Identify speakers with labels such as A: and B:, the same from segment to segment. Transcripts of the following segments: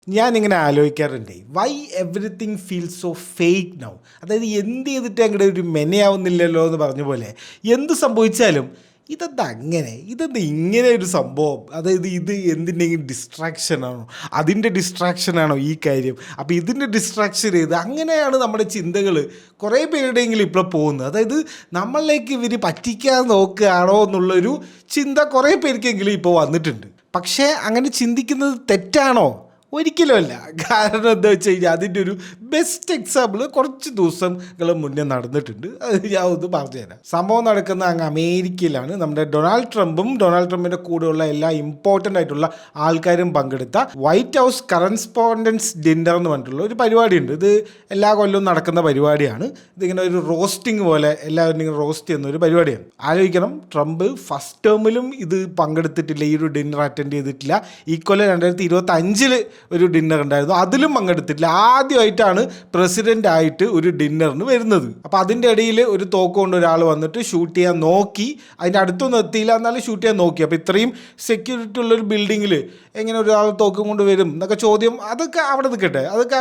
A: ഞാനിങ്ങനെ ആലോചിക്കാറുണ്ടേ, why everything feel so fake now. അതായത് എന്ത് ചെയ്തിട്ട് അങ്ങോട്ട് ഒരു മെനയാവുന്നില്ലല്ലോ എന്ന് പറഞ്ഞ പോലെ എന്ത് സംഭവിച്ചാലും ഇതെന്താ അങ്ങനെ, ഇതെന്താ ഇങ്ങനെ ഒരു സംഭവം. അതായത് ഇത് എന്തിൻ്റെങ്കിലും ഡിസ്ട്രാക്ഷനാണോ, അതിൻ്റെ ഡിസ്ട്രാക്ഷനാണോ ഈ കാര്യം, അപ്പോൾ ഇതിൻ്റെ ഡിസ്ട്രാക്ഷൻ ചെയ്ത് അങ്ങനെയാണ് നമ്മുടെ ചിന്തകൾ കുറേ പേരുടെയെങ്കിലും ഇപ്പോൾ പോകുന്നത്. അതായത് നമ്മളിലേക്ക് ഇവർ പറ്റിക്കാൻ നോക്കുകയാണോ എന്നുള്ളൊരു ചിന്ത കുറേ പേർക്കെങ്കിലും ഇപ്പോൾ വന്നിട്ടുണ്ട്. പക്ഷേ അങ്ങനെ ചിന്തിക്കുന്നത് തെറ്റാണോ? ഒരിക്കലുമല്ല. കാരണം എന്താ വെച്ച് കഴിഞ്ഞാൽ അതിൻ്റെ ഒരു ബെസ്റ്റ് എക്സാമ്പിൾ കുറച്ച് ദിവസങ്ങൾ മുന്നേ നടന്നിട്ടുണ്ട്. അത് ഞാൻ ഒന്ന് പറഞ്ഞുതരാം. സംഭവം നടക്കുന്ന അങ്ങ് അമേരിക്കയിലാണ്. നമ്മുടെ ഡൊണാൾഡ് ട്രംപിൻ്റെ കൂടെയുള്ള എല്ലാ ഇമ്പോർട്ടൻ്റ് ആയിട്ടുള്ള ആൾക്കാരും പങ്കെടുത്ത വൈറ്റ് ഹൗസ് കറസ്പോണ്ടൻസ് ഡിന്നർ എന്ന് പറഞ്ഞിട്ടുള്ള ഒരു പരിപാടിയുണ്ട്. ഇത് എല്ലാ കൊല്ലവും നടക്കുന്ന പരിപാടിയാണ്. ഇതിങ്ങനെ ഒരു റോസ്റ്റിംഗ് പോലെ എല്ലാവരും ഇങ്ങനെ റോസ്റ്റ് ചെയ്യുന്ന ഒരു പരിപാടിയാണ്. ആലോചിക്കണം, ട്രംപ് ഫസ്റ്റ് ടേമിലും ഇത് പങ്കെടുത്തിട്ടില്ല, ഈ ഒരു ഡിന്നർ അറ്റൻഡ് ചെയ്തിട്ടില്ല. ഈ കൊല്ലം 2025 ഒരു ഡിന്നർ ഉണ്ടായിരുന്നു, അതിലും പങ്കെടുത്തിട്ടില്ല. ആദ്യമായിട്ടാണ് പ്രസിഡന്റ് ആയിട്ട് ഒരു ഡിന്നറിന് വരുന്നത്. അപ്പോൾ അതിൻ്റെ ഇടയിൽ ഒരു തോക്ക് കൊണ്ട് ഒരാൾ വന്നിട്ട് ഷൂട്ട് ചെയ്യാൻ നോക്കി. അതിൻ്റെ അടുത്തൊന്നും എത്തിയില്ല, എന്നാലും ഷൂട്ട് ചെയ്യാൻ നോക്കി. അപ്പോൾ ഇത്രയും സെക്യൂരിറ്റി ഉള്ളൊരു ബിൽഡിങ്ങിൽ എങ്ങനെ ഒരാൾ തോക്കും കൊണ്ട് വരും എന്നൊക്കെ ചോദ്യം. അതൊക്കെ അവിടെ നിൽക്കട്ടെ, അതൊക്കെ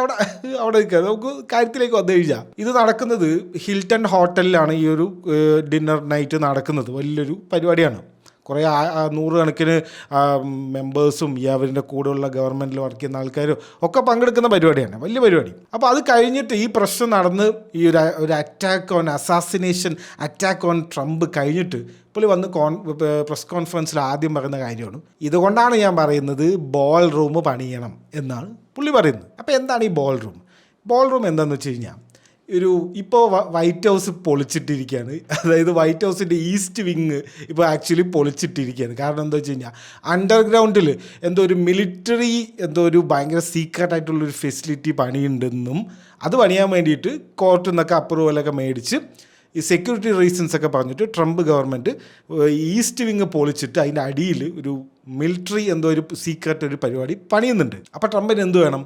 A: അവിടെ നിൽക്കട്ടെ. നമുക്ക് കാര്യത്തിലേക്ക് വന്നു കഴിഞ്ഞാൽ ഇത് നടക്കുന്നത് ഹിൽട്ടൺ ഹോട്ടലിലാണ്. ഈ ഒരു ഡിന്നർ നൈറ്റ് നടക്കുന്നത് വലിയൊരു പരിപാടിയാണ്. കുറേ നൂറുകണക്കിന് മെമ്പേഴ്സും ഈ അവരുടെ കൂടെയുള്ള ഗവൺമെൻറ്റിൽ വർക്ക് ചെയ്യുന്ന ആൾക്കാരും ഒക്കെ പങ്കെടുക്കുന്ന പരിപാടിയാണ്, വലിയ പരിപാടി. അപ്പോൾ അത് കഴിഞ്ഞിട്ട് ഈ പ്രശ്നം നടന്ന് ഈ ഒരു അസാസിനേഷൻ അറ്റാക്ക് ഓൺ ട്രംപ് കഴിഞ്ഞിട്ട് പുള്ളി വന്ന് പ്രസ് കോൺഫറൻസിൽ ആദ്യം പറയുന്ന കാര്യമാണ്, ഇതുകൊണ്ടാണ് ഞാൻ പറയുന്നത് ബോൾ റൂം പണിയണം എന്നാണ് പുള്ളി പറയുന്നത്. അപ്പോൾ എന്താണ് ഈ ബോൾ റൂം? ബോൾ റൂം എന്താണെന്ന് വെച്ച് കഴിഞ്ഞാൽ ഇപ്പോൾ വൈറ്റ് ഹൗസ് പൊളിച്ചിട്ടിരിക്കുകയാണ്. അതായത് വൈറ്റ് ഹൗസിൻ്റെ ഈസ്റ്റ് വിങ് ഇപ്പോൾ ആക്ച്വലി പൊളിച്ചിട്ടിരിക്കുകയാണ്. കാരണം എന്താ വെച്ച് കഴിഞ്ഞാൽ അണ്ടർഗ്രൗണ്ടിൽ എന്തോ ഒരു മിലിറ്ററി എന്തോ ഒരു ഭയങ്കര സീക്രട്ടായിട്ടുള്ളൊരു ഫെസിലിറ്റി പണിയുണ്ടെന്നും അത് പണിയാൻ വേണ്ടിയിട്ട് കോർട്ടിൽ നിന്നൊക്കെ അപ്രൂവലൊക്കെ മേടിച്ച് ഈ സെക്യൂരിറ്റി റീസൺസ് ഒക്കെ പറഞ്ഞിട്ട് ട്രംപ് ഗവൺമെൻറ് ഈസ്റ്റ് വിങ് പൊളിച്ചിട്ട് അതിൻ്റെ അടിയിൽ ഒരു മിലിറ്ററി എന്തോ ഒരു സീക്രട്ട് ഒരു പരിപാടി പണിയുന്നുണ്ട്. അപ്പോൾ ട്രംപിന് എന്ത് വേണം?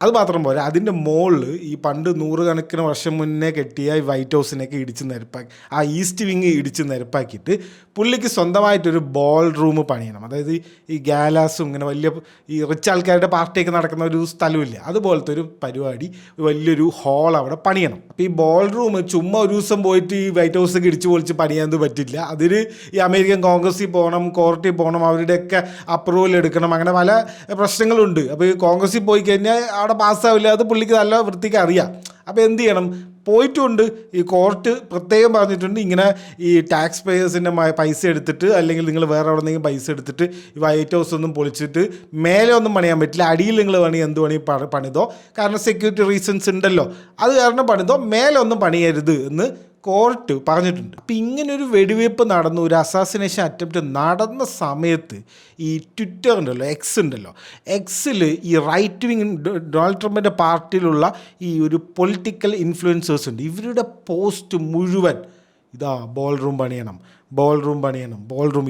A: അത് മാത്രം പോരാ, അതിൻ്റെ മുകളിൽ ഈ പണ്ട് നൂറുകണക്കിന് വർഷം മുന്നേ കെട്ടിയ ഈ വൈറ്റ് ഹൗസിനെയൊക്കെ ഇടിച്ച് നിരപ്പാക്കി, ആ ഈസ്റ്റ് വിങ് ഇടിച്ച് നിരപ്പാക്കിയിട്ട് പുള്ളിക്ക് സ്വന്തമായിട്ടൊരു ബോൾ റൂം പണിയണം. അതായത് ഈ ഗാലാസും ഇങ്ങനെ വലിയ ഈ റിച്ച് ആൾക്കാരുടെ പാർട്ടിയൊക്കെ നടക്കുന്ന ഒരു സ്ഥലമില്ല, അതുപോലത്തെ ഒരു പരിപാടി, വലിയൊരു ഹോൾ അവിടെ പണിയണം. അപ്പോൾ ഈ ബോൾ റൂം ചുമ്മാ ഒരു ദിവസം പോയിട്ട് ഈ വൈറ്റ് ഹൗസൊക്കെ ഇടിച്ച് പൊളിച്ച് പണിയാൻ പറ്റില്ല. അതിന് ഈ അമേരിക്കൻ കോൺഗ്രസ്സിൽ പോകണം, കോർട്ടിൽ പോകണം, അവരുടെയൊക്കെ അപ്രൂവൽ എടുക്കണം, അങ്ങനെ പല പ്രശ്നങ്ങളുണ്ട്. അപ്പോൾ ഈ കോൺഗ്രസ്സിൽ പോയി കഴിഞ്ഞാൽ അവിടെ പാസ്സാവില്ല, അത് പുള്ളിക്ക് നല്ല വൃത്തിക്ക് അറിയാം. അപ്പോൾ എന്ത് ചെയ്യണം? പോയിട്ടുണ്ട്. ഈ കോർട്ട് പ്രത്യേകം പറഞ്ഞിട്ടുണ്ട്, ഇങ്ങനെ ഈ ടാക്സ് പേയേഴ്സിൻ്റെ പൈസ എടുത്തിട്ട് അല്ലെങ്കിൽ നിങ്ങൾ വേറെ എവിടെ നിന്നെങ്കിലും പൈസ എടുത്തിട്ട് ഈ വൈറ്റ് ഹൗസ് ഒന്നും പൊളിച്ചിട്ട് മേലെ ഒന്നും പണിയാൻ പറ്റില്ല. അടിയിൽ നിങ്ങൾ എന്ത് പണിതോ, കാരണം സെക്യൂരിറ്റി റീസൺസ് ഉണ്ടല്ലോ, അത് കാരണം പണിതോ, മേലെ ഒന്നും പണിയരുത് എന്ന് കോർട്ട് പറഞ്ഞിട്ടുണ്ട്. അപ്പം ഇങ്ങനൊരു വെടിവയ്പ്പ് നടന്നു, ഒരു അസാസിനേഷൻ അറ്റംപ്റ്റ് നടന്ന സമയത്ത് ഈ ട്വിറ്റർ ഉണ്ടല്ലോ, എക്സിൽ ഈ റൈറ്റ് വിങ് ഡൊണാൾഡ് ട്രംപിൻ്റെ പാർട്ടിയിലുള്ള ഈ ഒരു പൊളിറ്റിക്കൽ ഇൻഫ്ലുവൻസേഴ്സ് ഉണ്ട്. ഇവരുടെ പോസ്റ്റ് മുഴുവൻ ഇതാ ബോൾ റൂം പണിയണം.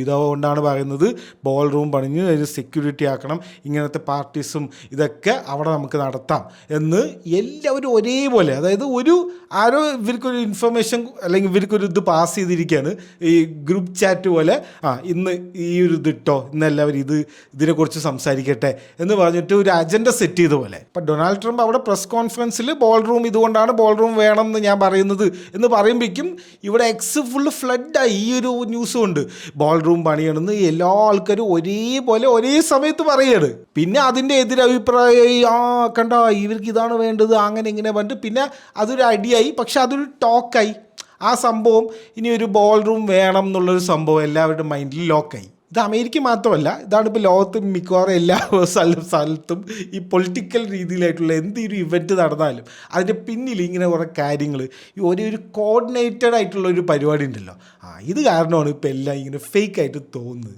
A: ഇതുകൊണ്ടാണ് പറയുന്നത് ബോൾ റൂം പണിഞ്ഞ് അതിന് സെക്യൂരിറ്റി ആക്കണം, ഇങ്ങനത്തെ പാർട്ടീസും ഇതൊക്കെ അവിടെ നമുക്ക് നടത്താം എന്ന് എല്ലാവരും ഒരേപോലെ. അതായത് ആരോ ഇവർക്കൊരു ഇൻഫർമേഷൻ അല്ലെങ്കിൽ ഇവർക്കൊരു ഇത് പാസ് ചെയ്തിരിക്കുകയാണ്, ഈ ഗ്രൂപ്പ് ചാറ്റ് പോലെ, ഇന്ന് ഈ ഒരു ഇതിട്ടോ, ഇന്ന് എല്ലാവരും ഇതിനെക്കുറിച്ച് സംസാരിക്കട്ടെ എന്ന് പറഞ്ഞിട്ട് ഒരു അജണ്ട സെറ്റ് ചെയ്ത പോലെ. അപ്പം ഡൊണാൾഡ് ട്രംപ് അവിടെ പ്രസ് കോൺഫറൻസിൽ ബോൾ റൂം ഇതുകൊണ്ടാണ് ബോൾ റൂം വേണം എന്ന് ഞാൻ പറയുന്നത് എന്ന് പറയുമ്പോഴേക്കും ഇവിടെ എക്സ് ഫുള്ള് ഫ്ലഡായി ഈ ഒരു ന്യൂസും ഉണ്ട്. ബോൾ റൂം പണിയണമെന്ന് എല്ലാ ആൾക്കാരും ഒരേപോലെ ഒരേ സമയത്ത് പറയുകയാണ്. പിന്നെ അതിൻ്റെ എതിരഭിപ്രായമായി, കണ്ട ഇവർക്ക് ഇതാണ് വേണ്ടത്, അങ്ങനെ ഇങ്ങനെ പറഞ്ഞിട്ട് പിന്നെ അതൊരു അടിയായി. പക്ഷെ അതൊരു ടോക്കായി. ആ സംഭവം ഇനി ഒരു ബോൾ റൂം വേണം എന്നുള്ളൊരു സംഭവം എല്ലാവരുടെ മൈൻഡിൽ ലോക്കായി. ഇത് അമേരിക്ക മാത്രമല്ല, ഇതാണ് ഇപ്പോൾ ലോകത്ത് മിക്കവാറും എല്ലാ സ്ഥലത്തും ഈ പൊളിറ്റിക്കൽ രീതിയിലായിട്ടുള്ള എന്തൊരു ഇവൻറ്റ് നടന്നാലും അതിൻ്റെ പിന്നിൽ ഇങ്ങനെ കുറേ കാര്യങ്ങൾ, ഈ ഒരു കോർഡിനേറ്റഡ് ആയിട്ടുള്ള ഒരു പരിപാടി ഉണ്ടല്ലോ, ഇത് കാരണമാണ് ഇപ്പോൾ എല്ലാം ഇങ്ങനെ ഫേക്കായിട്ട് തോന്നുന്നത്.